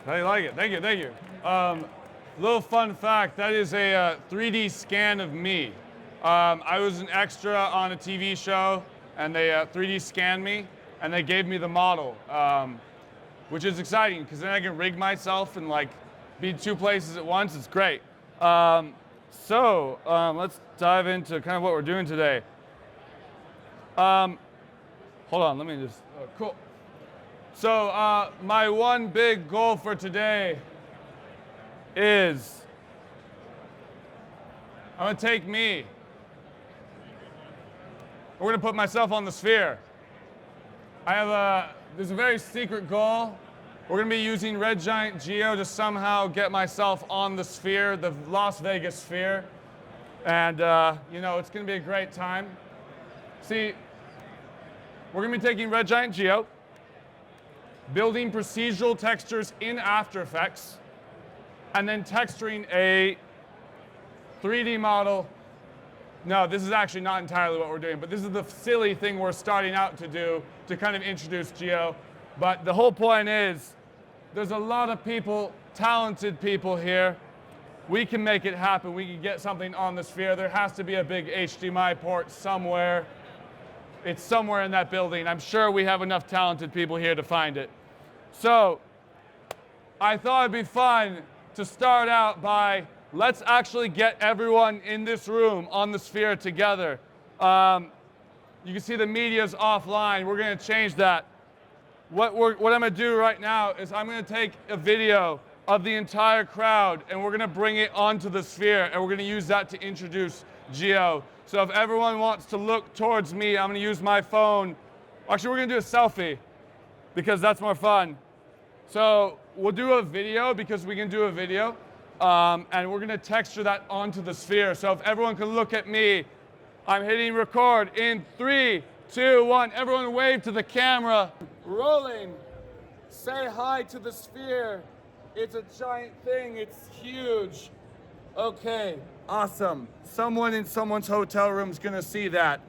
I like it. Thank you, thank you. Little fun fact, that is a 3D scan of me. I was an extra on a TV show, and they 3D scanned me, and they gave me the model, which is exciting, because then I can rig myself and like be two places at once. It's great. Let's dive into kind of what we're doing today. Hold on, let me just, cool. So my one big goal for today is I'm gonna take me. We're gonna put myself on the sphere. There's a very secret goal. We're gonna be using Red Giant Geo to somehow get myself on the sphere, the Las Vegas sphere. And you know, it's gonna be a great time. See, we're gonna be taking Red Giant Geo, building procedural textures in After Effects, and then texturing a 3D model. No, this is actually not entirely what we're doing, but this is the silly thing we're starting out to do to kind of introduce Geo. But the whole point is, there's a lot of people, talented people here. We can make it happen. We can get something on the sphere. There has to be a big HDMI port somewhere. It's somewhere in that building. I'm sure we have enough talented people here to find it. So I thought it'd be fun to start out by, let's actually get everyone in this room on the sphere together. You can see the media's offline. We're gonna change that. What I'm gonna do right now is I'm gonna take a video of the entire crowd and we're gonna bring it onto the sphere and we're gonna use that to introduce Geo. So if everyone wants to look towards me, I'm gonna use my phone. Actually, we're gonna do a selfie because that's more fun. So we'll do a video because we can do a video. And we're gonna texture that onto the sphere. So if everyone can look at me, I'm hitting record in 3, 2, 1. Everyone wave to the camera. Rolling. Say hi to the sphere. It's a giant thing, it's huge. Okay, awesome. Someone in someone's hotel room is gonna see that.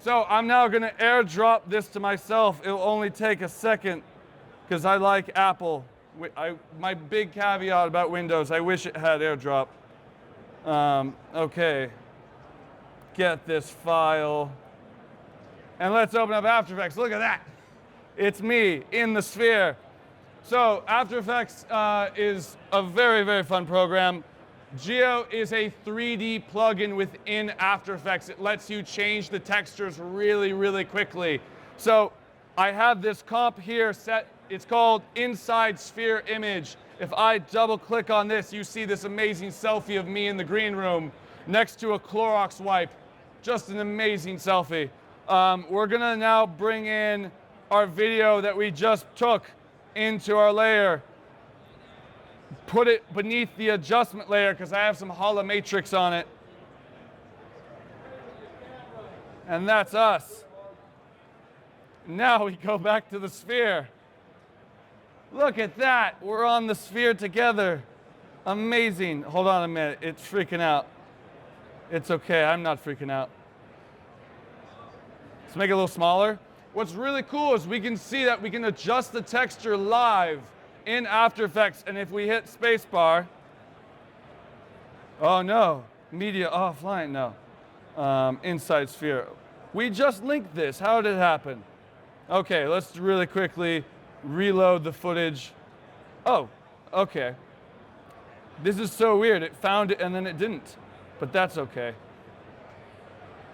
So I'm now gonna airdrop this to myself. It'll only take a second because I like Apple. My big caveat about Windows, I wish it had AirDrop. Okay, get this file. And let's open up After Effects. Look at that. It's me in the sphere. So After Effects is a very, very fun program. Geo is a 3D plugin within After Effects. It lets you change the textures really, really quickly. So I have this comp here set. It's called Inside Sphere Image. If I double click on this, you see this amazing selfie of me in the green room next to a Clorox wipe. Just an amazing selfie. We're gonna now bring in our video that we just took into our layer. Put it beneath the adjustment layer because I have some holomatrix on it. And that's us. Now we go back to the sphere. Look at that, we're on the sphere together. Amazing. Hold on a minute, it's freaking out. It's okay, I'm not freaking out. Let's make it a little smaller. What's really cool is we can see that we can adjust the texture live in After Effects, and if we hit spacebar, oh no, media offline, no. Inside sphere. We just linked this, how did it happen? Okay, let's really quickly reload the footage. Oh, okay. This is so weird. It found it and then it didn't, but that's okay.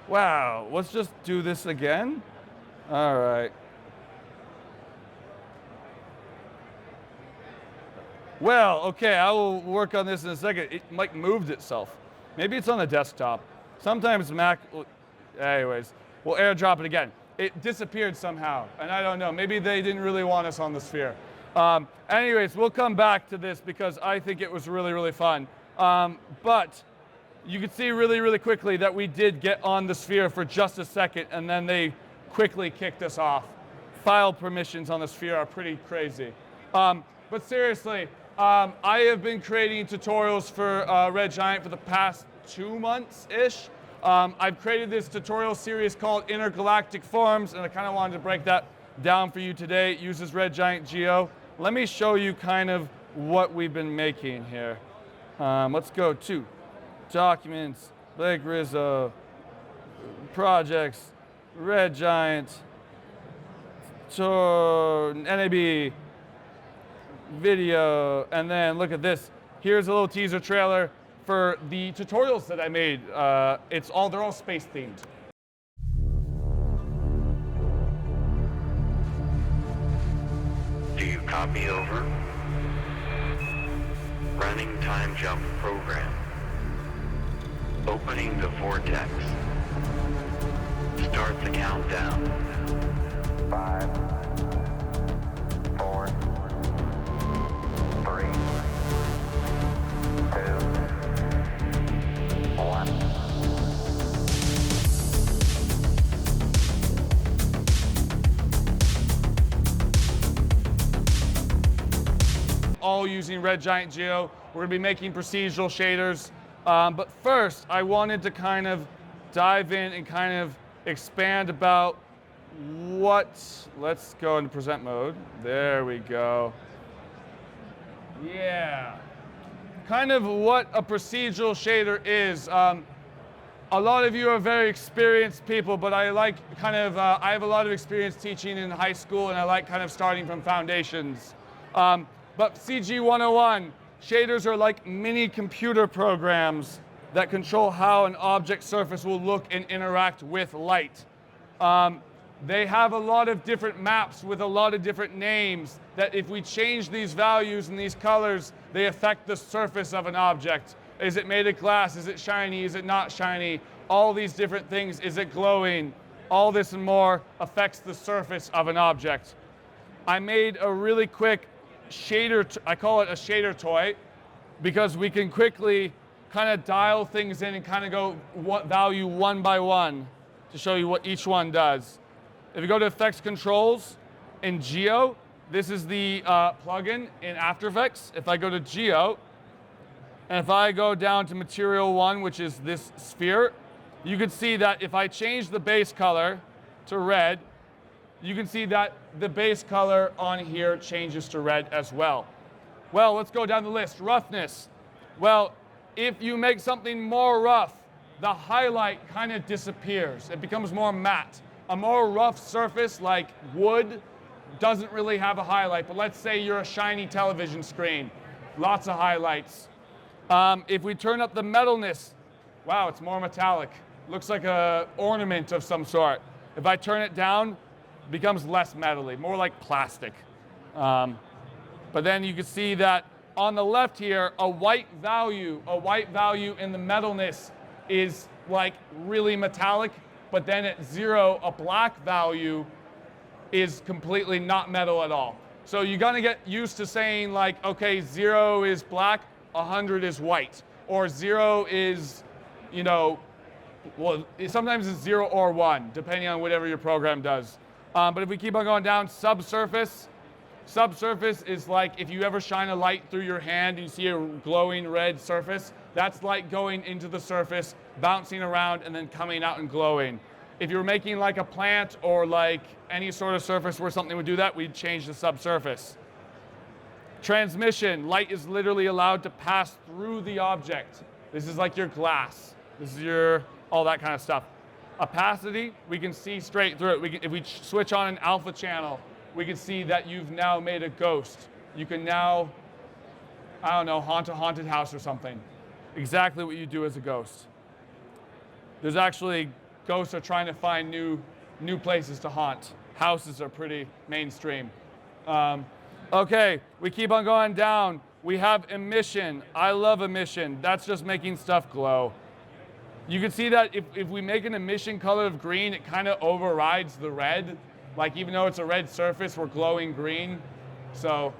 Wow, let's just do this again. All right. Well, okay, I will work on this in a second. It like moved itself. Maybe it's on the desktop. Sometimes Mac, anyways, we'll airdrop it again. It disappeared somehow, and I don't know. Maybe they didn't really want us on the sphere. Anyways, we'll come back to this because I think it was really, really fun. But you can see really, really quickly that we did get on the sphere for just a second, and then they quickly kicked us off. File permissions on the sphere are pretty crazy. But seriously, I have been creating tutorials for Red Giant for the past 2 months-ish. I've created this tutorial series called Intergalactic Forms, and I kind of wanted to break that down for you today. It uses Red Giant Geo. Let me show you kind of what we've been making here. Let's go to documents, Blake Rizzo, projects, Red Giant, NAB, video, and then look at this. Here's a little teaser trailer for the tutorials that I made. They're all space themed. Do you copy over? Running time jump program. Opening the vortex. Start the countdown. 5, 4, 3, 2, 1. All using Red Giant Geo. We're gonna be making procedural shaders. But first, I wanted to kind of dive in and kind of expand about let's go into present mode. There we go. Yeah. Kind of what a procedural shader is. A lot of you are very experienced people, but I have a lot of experience teaching in high school, and I like kind of starting from foundations. But CG 101, shaders are like mini computer programs that control how an object surface will look and interact with light. They have a lot of different maps with a lot of different names that if we change these values and these colors, they affect the surface of an object. Is it made of glass? Is it shiny? Is it not shiny? All these different things. Is it glowing? All this and more affects the surface of an object. I made a really quick shader, I call it a shader toy, because we can quickly kind of dial things in and kind of go value one by one to show you what each one does. If you go to Effects Controls in Geo, this is the plugin in After Effects. If I go to Geo, and if I go down to Material 1, which is this sphere, you can see that if I change the base color to red, you can see that the base color on here changes to red as well. Well, let's go down the list. Roughness. Well, if you make something more rough, the highlight kind of disappears. It becomes more matte. A more rough surface like wood doesn't really have a highlight, but let's say you're a shiny television screen. Lots of highlights. If we turn up the metalness, wow, it's more metallic. Looks like an ornament of some sort. If I turn it down, it becomes less metally, more like plastic. But then you can see that on the left here, a white value in the metalness is like really metallic, but then at 0, a black value is completely not metal at all. So you're gonna get used to saying like, okay, 0 is black, 100 is white, or 0 is, well, sometimes it's 0 or 1, depending on whatever your program does. But if we keep on going down, subsurface. Subsurface is like if you ever shine a light through your hand and you see a glowing red surface, that's light going into the surface, bouncing around, and then coming out and glowing. If you're making like a plant or like any sort of surface where something would do that, we'd change the subsurface. Transmission, light is literally allowed to pass through the object. This is like your glass. This is your, all that kind of stuff. Opacity, we can see straight through it. If we switch on an alpha channel, we can see that you've now made a ghost. You can now, I don't know, haunt a haunted house or something. Exactly what you do as a ghost. There's actually, ghosts are trying to find new places to haunt. Houses are pretty mainstream. Okay, we keep on going down. We have emission. I love emission. That's just making stuff glow. You can see that if we make an emission color of green, it kind of overrides the red. Like even though it's a red surface, we're glowing green. So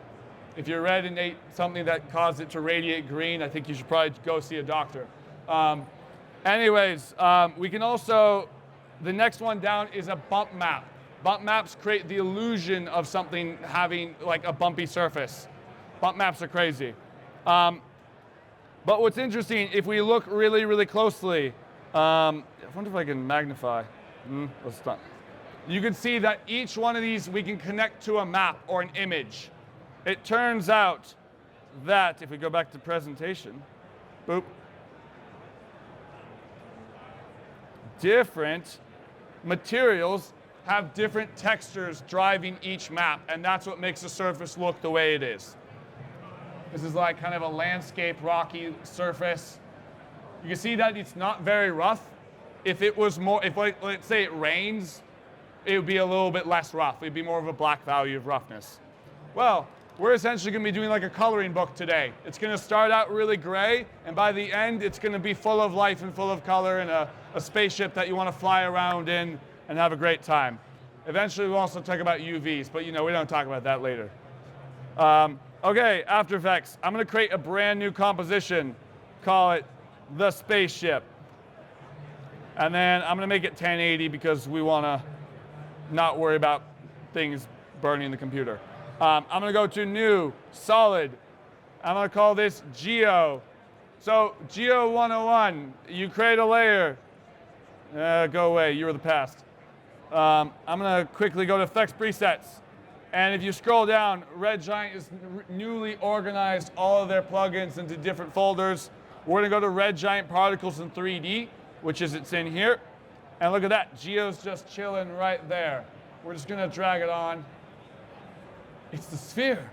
if you're red and ate something that caused it to radiate green, I think you should probably go see a doctor. Anyways, we can also, the next one down is a bump map. Bump maps create the illusion of something having like a bumpy surface. Bump maps are crazy. But what's interesting, if we look really, really closely, I wonder if I can magnify. Let's stop. You can see that each one of these we can connect to a map or an image. It turns out that, if we go back to presentation, boop, different materials have different textures driving each map, and that's what makes the surface look the way it is. This is like kind of a landscape rocky surface. You can see that it's not very rough. If it was more, if let's say it rains, it would be a little bit less rough. It'd be more of a black value of roughness. Well, we're essentially going to be doing like a coloring book today. It's going to start out really gray, and by the end, it's going to be full of life and full of color, and a spaceship that you want to fly around in and have a great time. Eventually, we'll also talk about UVs, but we don't talk about that later. Okay, After Effects. I'm going to create a brand new composition. Call it the spaceship. And then I'm going to make it 1080 because we want to not worry about things burning the computer. I'm going to go to New, Solid. I'm going to call this Geo. So Geo 101, you create a layer. Go away, you were the past. I'm going to quickly go to Effects Presets. And if you scroll down, Red Giant has newly organized all of their plugins into different folders. We're going to go to Red Giant Particles in 3D, which is it's in here. And look at that, Geo's just chilling right there. We're just going to drag it on. It's the sphere,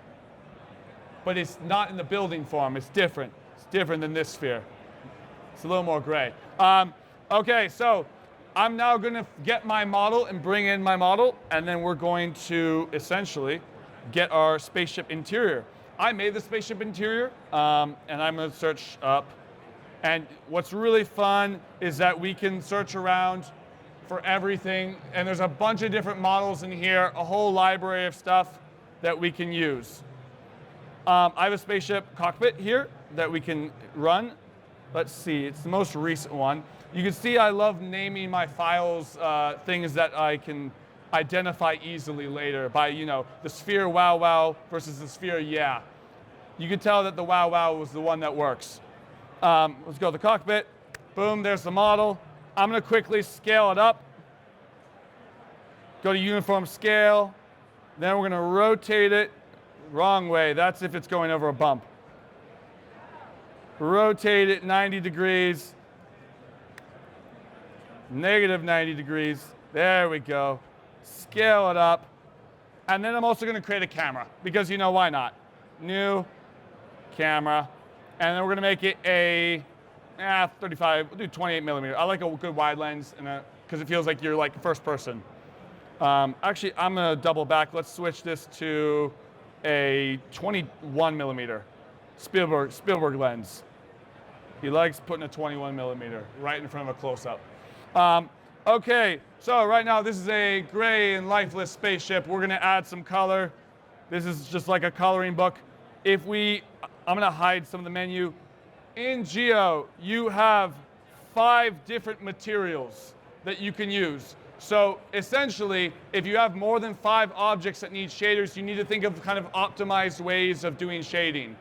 but it's not in the building form. It's different. It's different than this sphere. It's a little more gray. Okay, so I'm now going to get my model and bring in my model, and then we're going to essentially get our spaceship interior. I made the spaceship interior, and I'm going to search up. And what's really fun is that we can search around for everything, and there's a bunch of different models in here, a whole library of stuff that we can use. I have a spaceship cockpit here that we can run. Let's see, it's the most recent one. You can see I love naming my files things that I can identify easily later by, the sphere wow wow versus the sphere yeah. You can tell that the wow wow was the one that works. Let's go to the cockpit. Boom, there's the model. I'm going to quickly scale it up. Go to uniform scale. Then we're going to rotate it. Wrong way. That's if it's going over a bump. Rotate it 90 degrees. Negative 90 degrees. There we go. Scale it up. And then I'm also going to create a camera because, why not? New camera. And then we're going to make it a 35, we'll do 28 millimeter. I like a good wide lens because it feels like you're like first person. Actually, I'm going to double back. Let's switch this to a 21 millimeter Spielberg lens. He likes putting a 21 millimeter right in front of a close-up. Okay, so right now this is a gray and lifeless spaceship. We're going to add some color. This is just like a coloring book. I'm going to hide some of the menu. In Geo, you have 5 different materials that you can use. So essentially, if you have more than 5 objects that need shaders, you need to think of kind of optimized ways of doing shading.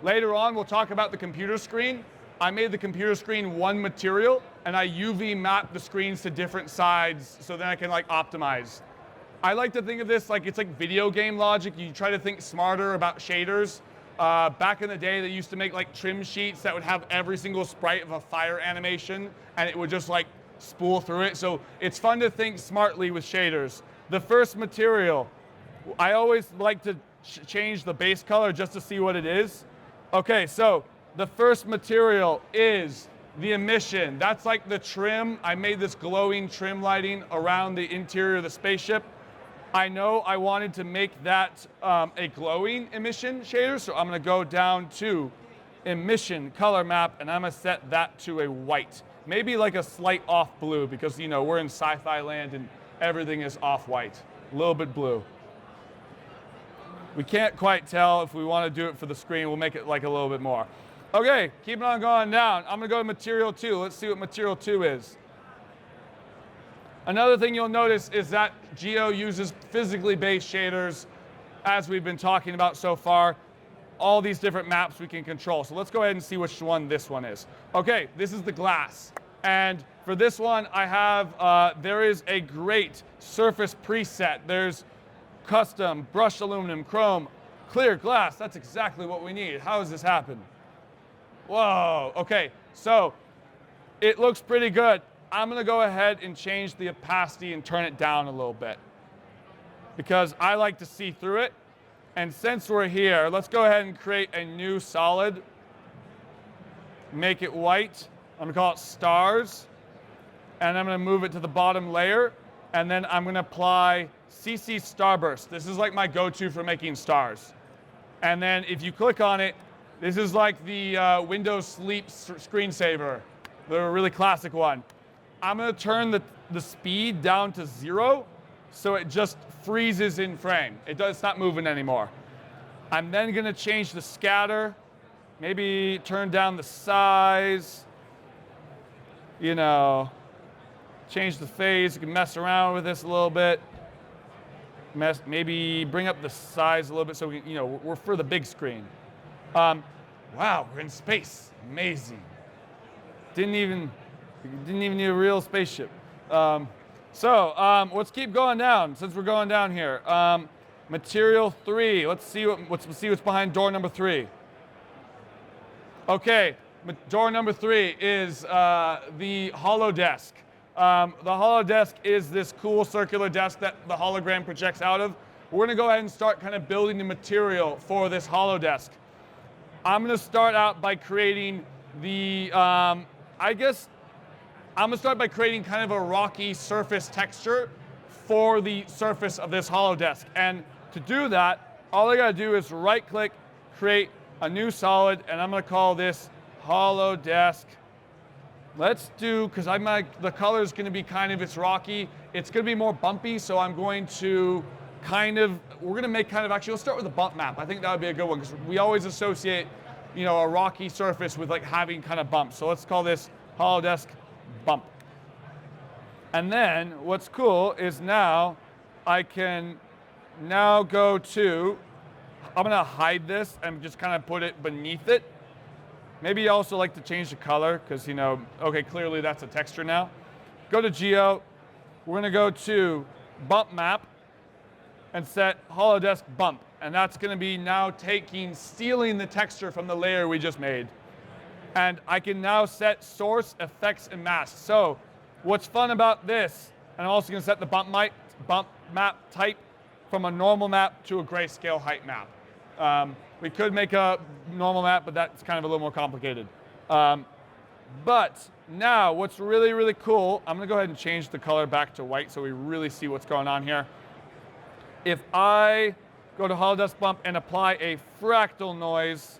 Later on, we'll talk about the computer screen. I made the computer screen one material, and I UV mapped the screens to different sides so then I can optimize. I like to think of this like it's like video game logic. You try to think smarter about shaders. Back in the day, they used to make trim sheets that would have every single sprite of a fire animation, and it would just spool through it. So it's fun to think smartly with shaders. The first material, I always like to change the base color just to see what it is. Okay, so the first material is the emission. That's like the trim. I made this glowing trim lighting around the interior of the spaceship. I know I wanted to make that a glowing emission shader, so I'm going to go down to emission color map, and I'm going to set that to a white. Maybe like a slight off blue, because we're in sci-fi land and everything is off-white. A little bit blue. We can't quite tell. If we want to do it for the screen, we'll make it a little bit more. Okay, keep on going down. I'm going to go to Material 2. Let's see what Material 2 is. Another thing you'll notice is that Geo uses physically based shaders, as we've been talking about so far. All these different maps we can control. So let's go ahead and see which one this one is. Okay, this is the glass. And for this one, I have, there is a great surface preset. There's custom, brushed aluminum, chrome, Clear glass, that's exactly what we need. How does this happen? Whoa, okay, so it looks pretty good. I'm gonna go ahead and change the opacity and turn it down a little bit because I like to see through it. And since we're here, let's go ahead and create a new solid. Make it white. I'm gonna call it stars. And I'm gonna move it to the bottom layer. And then I'm gonna apply CC Starburst. This is like my go-to for making stars. And then if you click on it, this is like the Windows Sleep screensaver, the really classic one. I'm gonna turn the speed down to 0, so it just freezes in frame. It's not moving anymore. I'm then gonna change the scatter, maybe turn down the size, you know, change the phase. You can mess around with this a little bit. Maybe bring up the size a little bit so we, we're for the big screen. Wow, we're in space. Amazing. Didn't even need a real spaceship. Let's keep going down since we're going down here. Material 3. Let's see what's behind door number 3. Okay, door number 3 is the holodesk. The holodesk is this cool circular desk that the hologram projects out of. We're gonna go ahead and start kind of building the material for this holodesk. I'm gonna start out by creating the, I'm gonna start by creating kind of a rocky surface texture for the surface of this holodesk. And to do that, all I gotta do is right click, create a new solid, and I'm gonna call this holodesk. Let's do, because the color is gonna be it's rocky. It's gonna be more bumpy, so I'm going to we're gonna make actually, let's start with a bump map. I think that would be a good one, because we always associate, a rocky surface with having bumps. So let's call this holodesk bump. And then what's cool is now I can now go to, I'm gonna hide this and just put it beneath it. Maybe you also like to change the color because, okay, clearly that's a texture now. Go to Geo. We're gonna go to bump map and set holodesk bump. And that's gonna be now stealing the texture from the layer we just made. And I can now set source, effects, and mask. So what's fun about this, and I'm also gonna set the bump map type from a normal map to a grayscale height map. We could make a normal map, but that's a little more complicated. But now what's really, really cool, I'm gonna go ahead and change the color back to white so we really see what's going on here. If I go to holodesk bump and apply a fractal noise,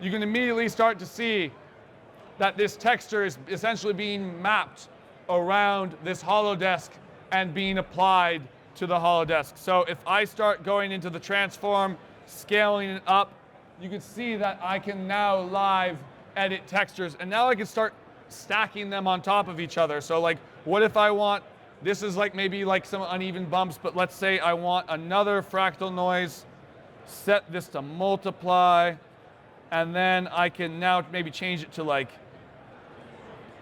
you can immediately start to see that this texture is essentially being mapped around this holodesk and being applied to the holodesk. So if I start going into the transform, scaling it up, you can see that I can now live edit textures, and now I can start stacking them on top of each other. So what if I want, this is maybe some uneven bumps, but let's say I want another fractal noise, set this to multiply, and then I can now maybe change it to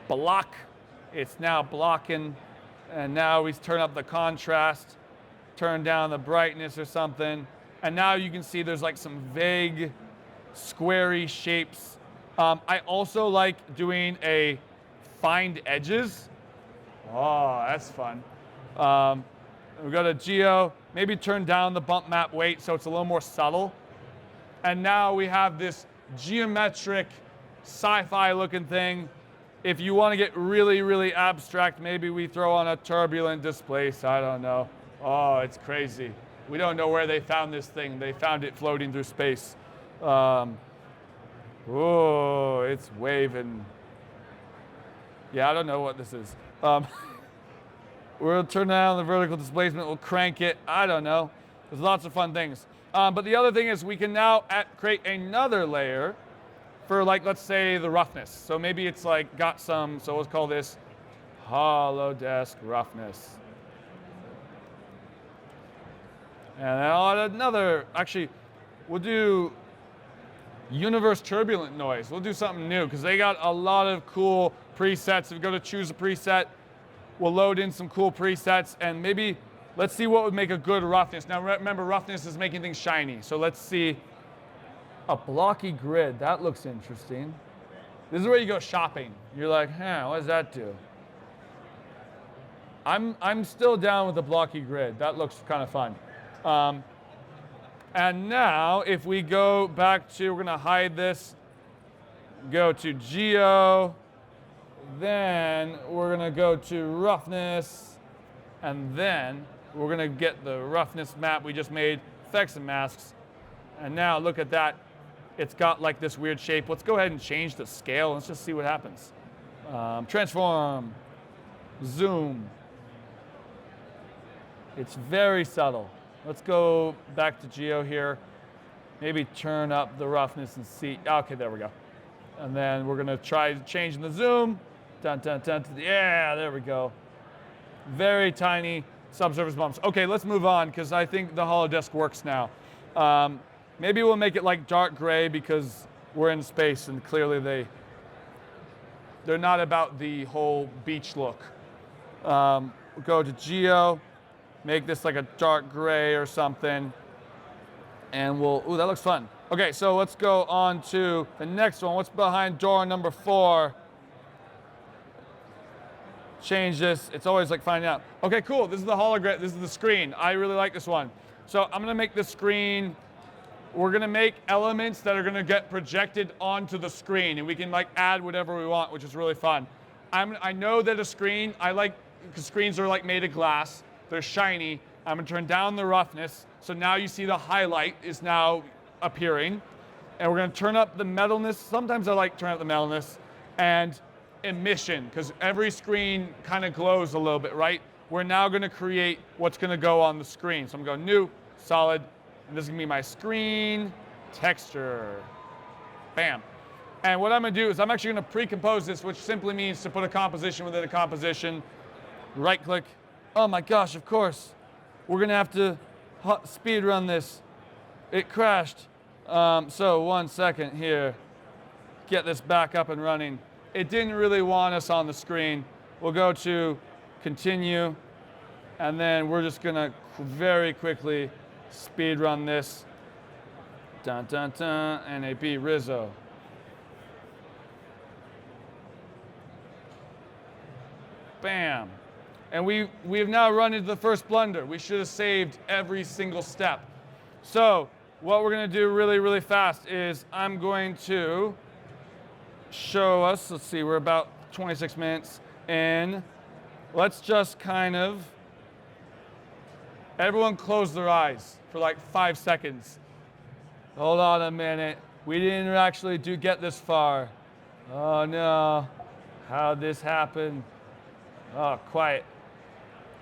block. It's now blocking, and now we turn up the contrast, turn down the brightness or something, and now you can see there's some vague squarey shapes. I also like doing a find edges. Oh, that's fun. We go to Geo, maybe turn down the bump map weight so it's a little more subtle. And now we have this geometric sci-fi looking thing. If you want to get really, really abstract, maybe we throw on a turbulent displace, I don't know. Oh, it's crazy. We don't know where they found this thing. They found it floating through space. Oh, it's waving. Yeah, I don't know what this is. We'll turn down the vertical displacement. We'll crank it. I don't know. There's lots of fun things. But the other thing is we can now create another layer for let's say the roughness. So maybe it's got some, so let's call this holodesk roughness. And then I'll add another, actually, we'll do universe turbulent noise. We'll do something new because they got a lot of cool presets. If we go to choose a preset, we'll load in some cool presets, and maybe Let's see what would make a good roughness. Now remember, roughness is making things shiny. So let's see a blocky grid. That looks interesting. This is where you go shopping. You're like, what does that do? I'm still down with the blocky grid. That looks kind of fun. And now if we go back to, we're gonna hide this, go to Geo, then we're gonna go to roughness, and then we're gonna get the roughness map we just made, effects and masks. And now look at that. It's got like this weird shape. Let's go ahead and change the scale. Let's just see what happens. Transform, zoom. It's very subtle. Let's go back to Geo here. Maybe turn up the roughness and see. Okay, there we go. And then we're gonna try changing the zoom. Dun, dun, dun, dun. Yeah, there we go. Very tiny subsurface bumps. Okay, let's move on because I think the holodesk works now. Maybe we'll make it like dark gray because we're in space and clearly they're not about the whole beach look. We'll go to Geo, make this like a dark gray or something, and ooh, that looks fun. Okay, so let's go on to the next one. What's behind door number 4? Change this. It's always like finding out. Okay, cool. This is the hologram. This is the screen. I really like this one. So I'm gonna make the screen. We're gonna make elements that are gonna get projected onto the screen, and we can like add whatever we want, which is really fun. I know that a screen, because screens are like made of glass. They're shiny. I'm gonna turn down the roughness. So now you see the highlight is now appearing. And we're gonna turn up the metalness. Sometimes I like turn up the metalness and emission, because every screen kind of glows a little bit, right? We're now gonna create what's gonna go on the screen. So I'm going new, solid, and this is gonna be my screen texture. Bam. And what I'm gonna do is I'm actually gonna pre-compose this, which simply means to put a composition within a composition. Right click. Oh my gosh, of course. We're gonna have to speed run this. It crashed. So 1 second here. Get this back up and running. It didn't really want us on the screen. We'll go to continue, and then we're just gonna very quickly speed run this. Dun dun dun, NAB Rizzo. Bam. And we have now run into the first blunder. We should have saved every single step. So what we're gonna do really, really fast is I'm going to show us, let's see, we're about 26 minutes in. Let's just kind of, everyone close their eyes for like 5 seconds. Hold on a minute. We didn't actually get this far. Oh no, how'd this happen? Oh, quiet.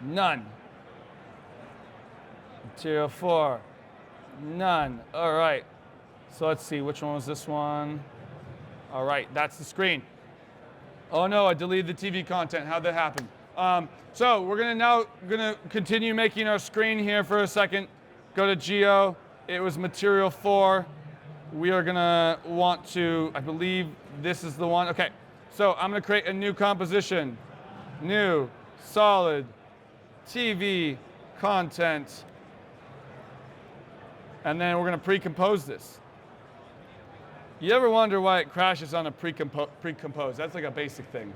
None. Material 4, none. All right, so let's see, which one was this one? All right, that's the screen. Oh no, I deleted the TV content. How'd that happen? So we're gonna continue making our screen here for a second. Go to Geo. It was material 4. We are gonna want to, I believe this is the one. Okay, so I'm gonna create a new composition. New, solid, TV, content. And then we're gonna pre-compose this. You ever wonder why it crashes on a pre-compose? That's like a basic thing.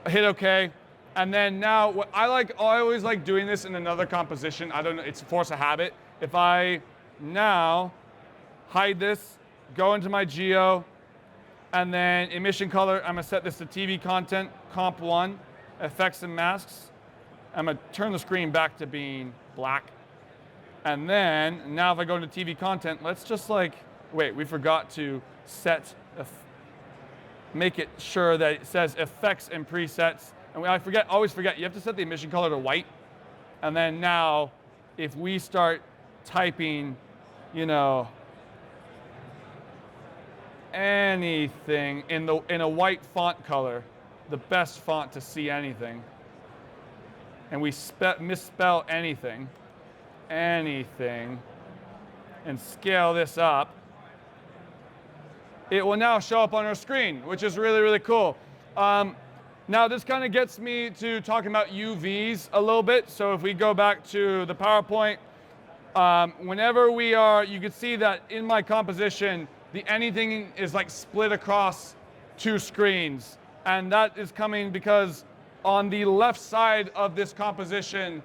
I hit OK. And then now, what I always like doing this in another composition. I don't know, it's force of habit. If I now hide this, go into my Geo, and then emission color, I'm gonna set this to TV content, comp 1, effects and masks. I'm gonna turn the screen back to being black. And then, now if I go into TV content, let's just wait, we forgot to set, make it sure that it says effects and presets. And I always forget, you have to set the emission color to white. And then now, if we start typing, anything in a white font color, the best font to see anything, and we misspell anything, and scale this up, it will now show up on our screen, which is really, really cool. Now this kind of gets me to talking about UVs a little bit. So if we go back to the PowerPoint, whenever we are, you can see that in my composition, the anything is like split across 2 screens. And that is coming because on the left side of this composition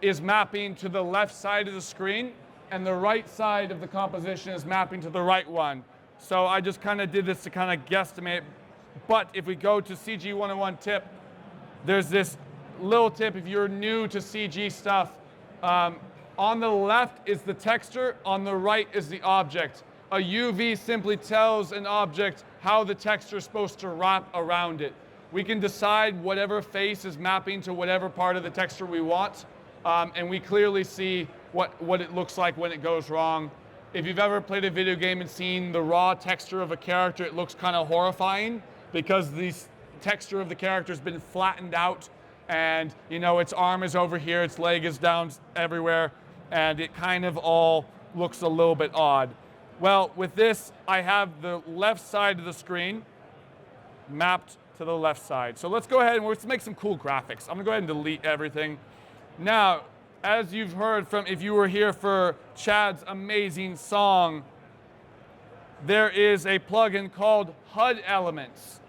is mapping to the left side of the screen, and the right side of the composition is mapping to the right one. So I just kind of did this to kind of guesstimate. But if we go to CG 101 tip, there's this little tip if you're new to CG stuff. On the left is the texture, on the right is the object. A UV simply tells an object how the texture is supposed to wrap around it. We can decide whatever face is mapping to whatever part of the texture we want, and we clearly see what it looks like when it goes wrong. If you've ever played a video game and seen the raw texture of a character, it looks kind of horrifying because the texture of the character has been flattened out, and you know, its arm is over here, its leg is down everywhere, and it kind of all looks a little bit odd. Well, with this, I have the left side of the screen mapped to the left side. So let's go ahead and let's make some cool graphics. I'm gonna go ahead and delete everything. Now, as you've heard from, if you were here for Chad's amazing song, there is a plugin called HUD Elements,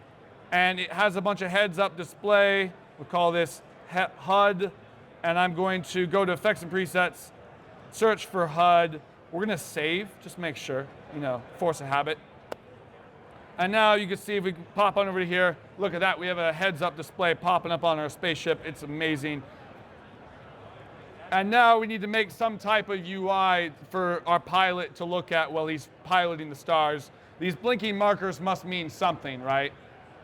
and it has a bunch of heads-up display. We'll call this HUD, and I'm going to go to Effects and Presets, search for HUD. We're gonna save, just make sure, you know, force a habit. And now you can see if we can pop on over to here, look at that, we have a heads-up display popping up on our spaceship. It's amazing. And now we need to make some type of UI for our pilot to look at while he's piloting the stars. These blinking markers must mean something, right?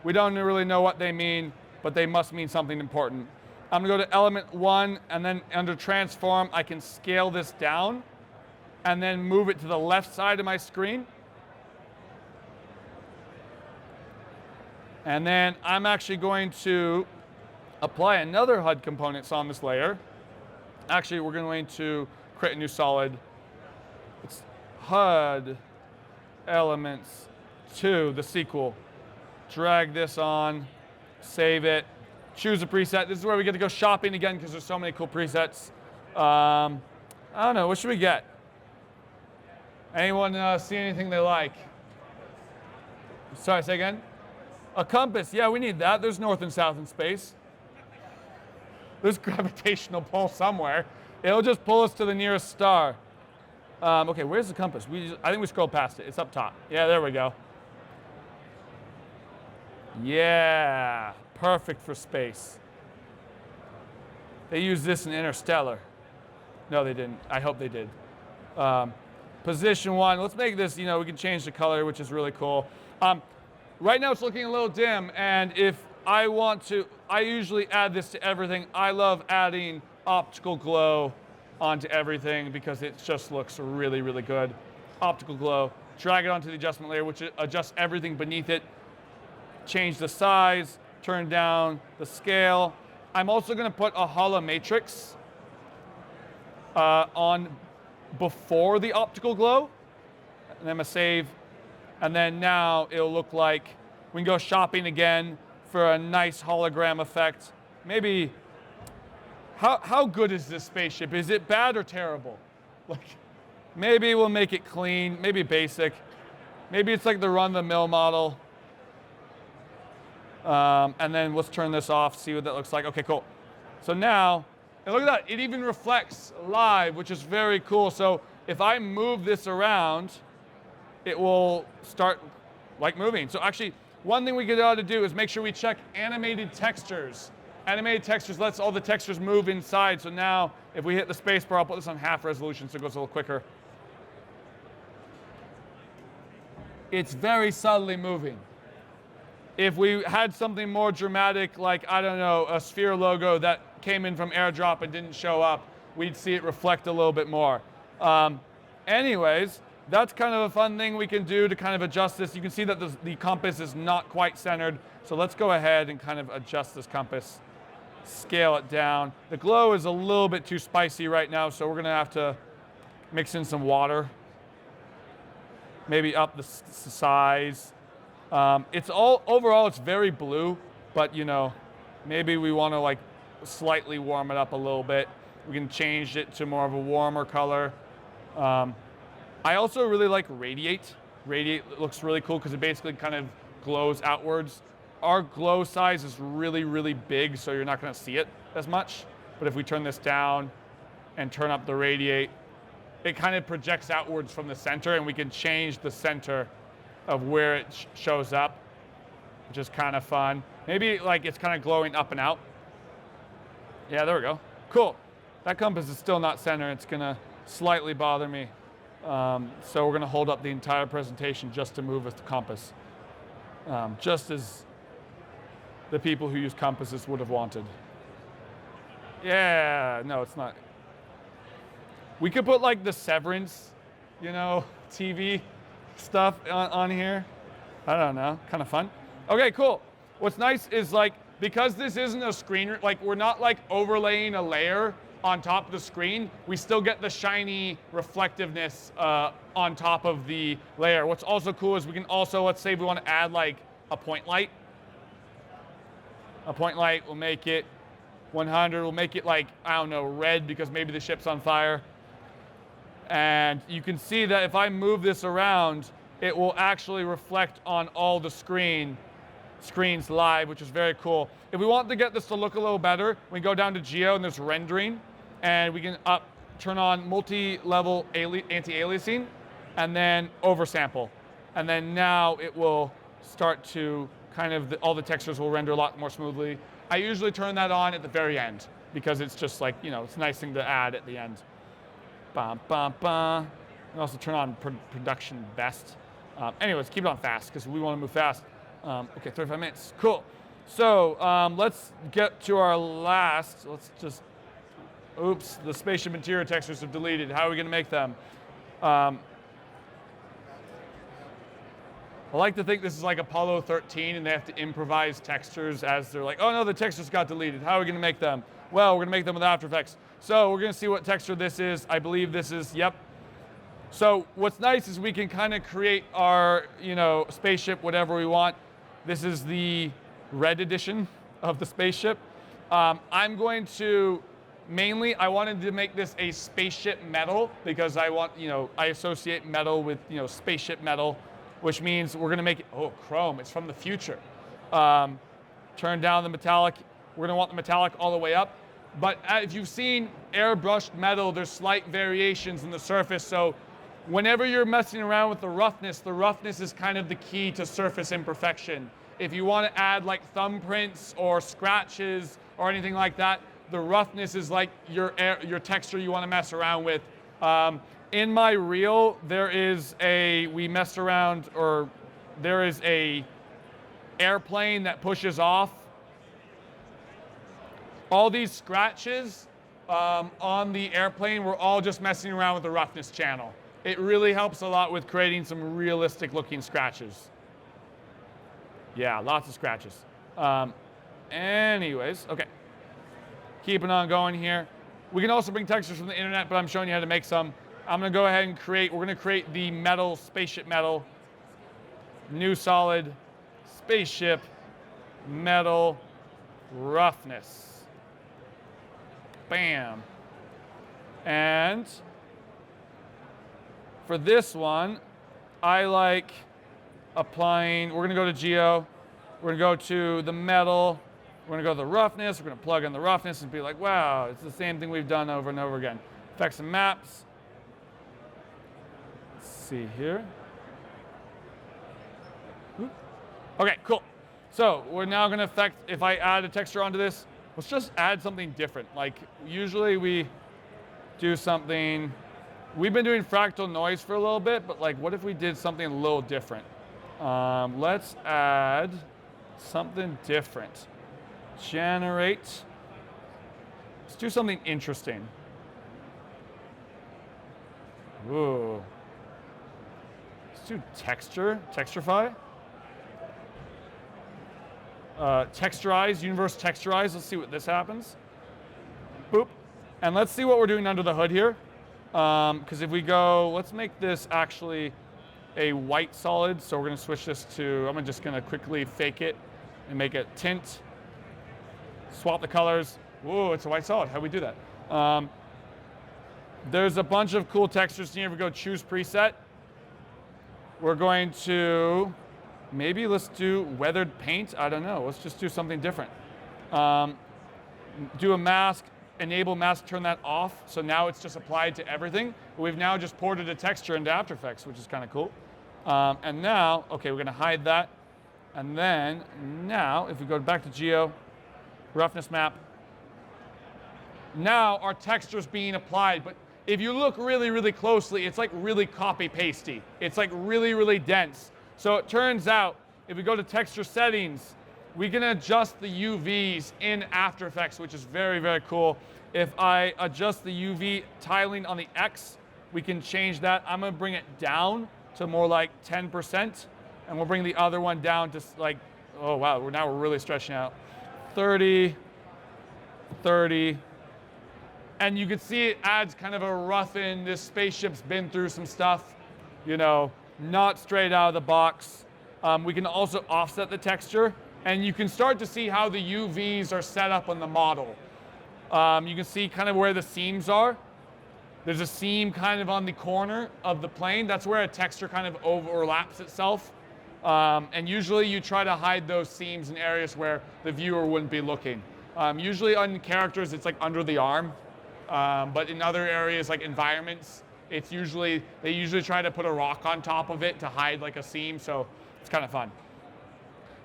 We don't really know what they mean, but they must mean something important. I'm gonna go to element 1, and then under transform, I can scale this down and then move it to the left side of my screen. And then I'm actually going to apply another HUD components on this layer. Actually, we're going to create a new solid. It's HUD elements 2, the sequel. Drag this on, save it, choose a preset. This is where we get to go shopping again because there's so many cool presets. I don't know, what should we get? Anyone see anything they like? Sorry, say again? A compass, yeah, we need that. There's north and south in space. There's gravitational pull somewhere. It'll just pull us to the nearest star. Okay, where's the compass? I think we scrolled past it. It's up top. Yeah, there we go. Yeah, perfect for space. They used this in Interstellar. No, they didn't. I hope they did. Position 1, let's make this, you know, we can change the color, which is really cool. Right now it's looking a little dim, and if I want to, I usually add this to everything. I love adding optical glow onto everything because it just looks really, really good. Optical glow, drag it onto the adjustment layer, which adjusts everything beneath it. Change the size, turn down the scale. I'm also gonna put a hollow matrix on before the optical glow, and then I'm gonna save, and then now it'll look like we can go shopping again for a nice hologram effect. Maybe, how good is this spaceship? Is it bad or terrible? Like, maybe we'll make it clean, maybe basic. Maybe it's like the run-of-the-mill model. And then let's turn this off, see what that looks like. Okay, cool. So now, and look at that, it even reflects live, which is very cool. So if I move this around, it will start like moving. So actually, one thing we get out to do is make sure we check animated textures. Animated textures lets all the textures move inside. So now, if we hit the space bar, I'll put this on half resolution so it goes a little quicker. It's very subtly moving. If we had something more dramatic, like, I don't know, a sphere logo that came in from airdrop and didn't show up, we'd see it reflect a little bit more. Anyways, that's kind of a fun thing we can do to kind of adjust this. You can see that the compass is not quite centered. So let's go ahead and kind of adjust this compass, scale it down. The glow is a little bit too spicy right now, so we're gonna have to mix in some water. Maybe up the size. Overall, it's very blue, but you know, Maybe we want to like slightly warm it up a little bit. We can change it to more of a warmer color. I also really like radiate. Radiate looks really cool because it basically kind of glows outwards. Our glow size is really, really big, so you're not going to see it as much. But if we turn this down and turn up the radiate, it kind of projects outwards from the center, and we can change the center of where it shows up, which is kind of fun. Maybe like it's kind of glowing up and out. Yeah, there we go. Cool. That compass is still not center. It's going to slightly bother me. So we're going to hold up the entire presentation just to move with the compass, just as the people who use compasses would have wanted. Yeah, no, it's not. We could put like the Severance, you know, TV stuff on here. I don't know, kind of fun. Okay, cool. What's nice is like, because this isn't a screen, like we're not like overlaying a layer on top of the screen, we still get the shiny reflectiveness on top of the layer. What's also cool is we can also, let's say we want to add like a point light. A point light will make it 100, we'll make it like, I don't know, red because maybe the ship's on fire. And you can see that if I move this around, it will actually reflect on all the screens live, which is very cool. If we want to get this to look a little better, we go down to Geo and there's rendering, and we can turn on multi-level anti-aliasing, and then oversample. And then now it will start to kind of, all the textures will render a lot more smoothly. I usually turn that on at the very end because it's just like, you know, it's a nice thing to add at the end. Bum, bum, bum. And also turn on production best. Anyways, keep it on fast because we want to move fast. Okay, 35 minutes, cool. So let's get to our last, let's just, oops, the spaceship interior textures are deleted. How are we gonna make them? I like to think this is like Apollo 13 and they have to improvise textures as they're like, oh no, the textures got deleted. How are we gonna make them? Well, we're gonna make them with After Effects. So we're gonna see what texture this is. I believe this is, yep. So what's nice is we can kind of create our, you know, spaceship, whatever we want. This is the red edition of the spaceship. I'm going to, mainly, I wanted to make this a spaceship metal because I want, you know, I associate metal with, you know, spaceship metal, which means we're gonna make it, oh, chrome, it's from the future. Turn down the metallic. We're gonna want the metallic all the way up. But if you've seen airbrushed metal, there's slight variations in the surface. So whenever you're messing around with the roughness is kind of the key to surface imperfection. If you want to add like thumbprints or scratches or anything like that, the roughness is like your texture you want to mess around with. In my reel, there is a airplane that pushes off. All these scratches on the airplane, we're all just messing around with the roughness channel. It really helps a lot with creating some realistic looking scratches. Yeah, lots of scratches. Anyways, okay. Keeping on going here. We can also bring textures from the internet, but I'm showing you how to make some. I'm gonna go ahead and we're gonna create the metal, spaceship metal, new solid, spaceship, metal, roughness. Bam. And for this one, I like applying, we're gonna go to Geo, we're gonna go to the metal, we're gonna go to the roughness, we're gonna plug in the roughness and be like, wow, it's the same thing we've done over and over again. Effects and maps. Let's see here. Okay, cool. So we're now gonna affect, if I add a texture onto this, let's just add something different. Like usually we do something, we've been doing fractal noise for a little bit, but like what if we did something a little different? Let's add something different. Generate. Let's do something interesting. Ooh. Let's do texturify. Texturize, universe texturize. Let's see what this happens. Boop. And let's see what we're doing under the hood here. Because if we go, let's make this actually a white solid. So we're gonna switch this to, I'm just gonna quickly fake it and make it tint. swap the colors. Whoa, it's a white solid. How do we do that? There's a bunch of cool textures here. We go choose preset. We're going to, maybe let's do weathered paint. I don't know. Let's just do something different. Do a mask, enable mask, turn that off. So now it's just applied to everything. But we've now just ported a texture into After Effects, which is kind of cool. And now, okay, we're going to hide that. And then now, if we go back to Geo, roughness map, now our texture's being applied. But if you look really, really closely, it's like really copy-pasty. It's like really, really dense. So it turns out, if we go to texture settings, we can adjust the UVs in After Effects, which is very, very cool. If I adjust the UV tiling on the X, we can change that. I'm gonna bring it down to more like 10%, and we'll bring the other one down to like, oh wow, now we're really stretching out. 30, 30. And you can see it adds kind of a roughen. This spaceship's been through some stuff, you know, not straight out of the box. We can also offset the texture, and you can start to see how the UVs are set up on the model. You can see kind of where the seams are. There's a seam kind of on the corner of the plane. That's where a texture kind of overlaps itself. And usually you try to hide those seams in areas where the viewer wouldn't be looking. Usually on characters, it's like under the arm. But in other areas like environments, they usually try to put a rock on top of it to hide like a seam, so it's kind of fun.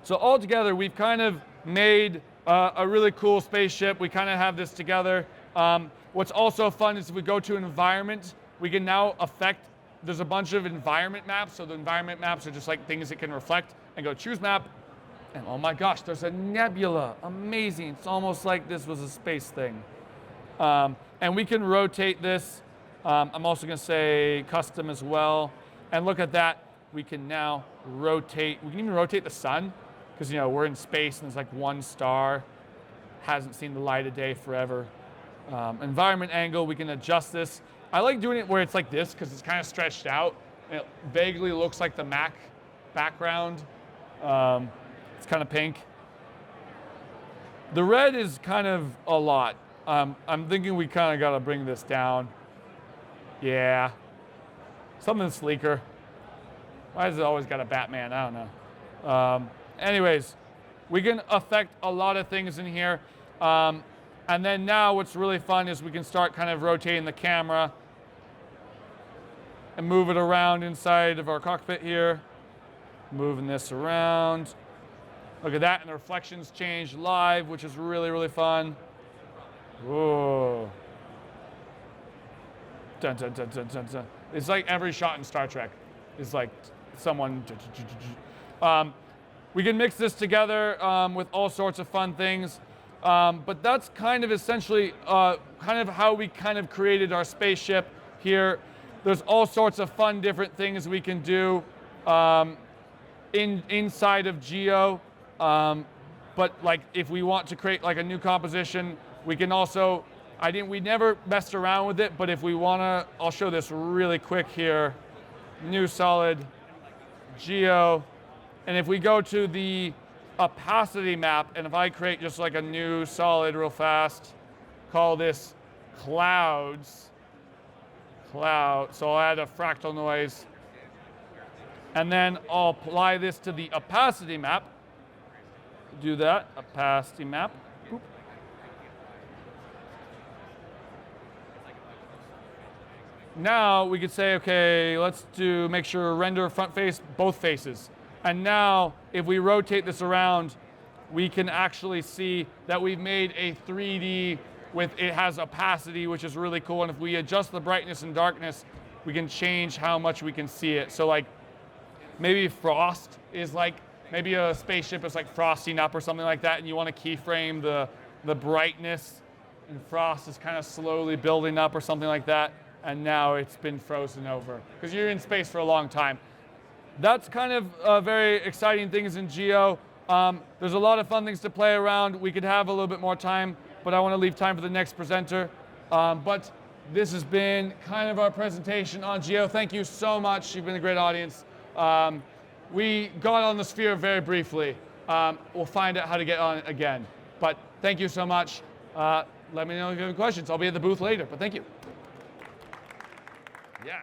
So altogether, we've kind of made a really cool spaceship. We kind of have this together. What's also fun is if we go to an environment, we can now affect, there's a bunch of environment maps, so the environment maps are just like things it can reflect, and go choose map, and oh my gosh, there's a nebula, amazing. It's almost like this was a space thing. And we can rotate this. I'm also going to say custom as well. And look at that. We can now rotate. We can even rotate the sun because, you know, we're in space and there's like one star. Hasn't seen the light of day forever. Environment angle, we can adjust this. I like doing it where it's like this because it's kind of stretched out. And it vaguely looks like the Mac background. It's kind of pink. The red is kind of a lot. I'm thinking we kind of got to bring this down. Yeah. Something sleeker. Why has it always got a Batman? I don't know. Anyways, we can affect a lot of things in here. And then now what's really fun is we can start kind of rotating the camera and move it around inside of our cockpit here. Moving this around. Look at that, and the reflections change live, which is really, really fun. Whoa. Dun, dun, dun, dun, dun, dun. It's like every shot in Star Trek is like someone. We can mix this together with all sorts of fun things. But that's kind of essentially kind of how we kind of created our spaceship here. There's all sorts of fun different things we can do inside of Geo. But like if we want to create like a new composition, we can also, we never messed around with it, but if we wanna, I'll show this really quick here. New solid, Geo. And if we go to the opacity map, and if I create just like a new solid real fast, call this clouds. So I'll add a fractal noise. And then I'll apply this to the opacity map. Do that, opacity map. Boop. Now we could say, okay, let's make sure render front face, both faces. And now if we rotate this around, we can actually see that we've made a 3D it has opacity, which is really cool. And if we adjust the brightness and darkness, we can change how much we can see it. So like maybe frost is like, maybe a spaceship is like frosting up or something like that, and you want to keyframe the brightness, and frost is kind of slowly building up or something like that, and now it's been frozen over because you're in space for a long time. That's kind of very exciting things in Geo. There's a lot of fun things to play around. We could have a little bit more time, but I want to leave time for the next presenter. But this has been kind of our presentation on Geo. Thank you so much. You've been a great audience. We got on the sphere very briefly. We'll find out how to get on it again. But Thank you so much. Let me know if you have any questions. I'll be at the booth later, but thank you. Yeah.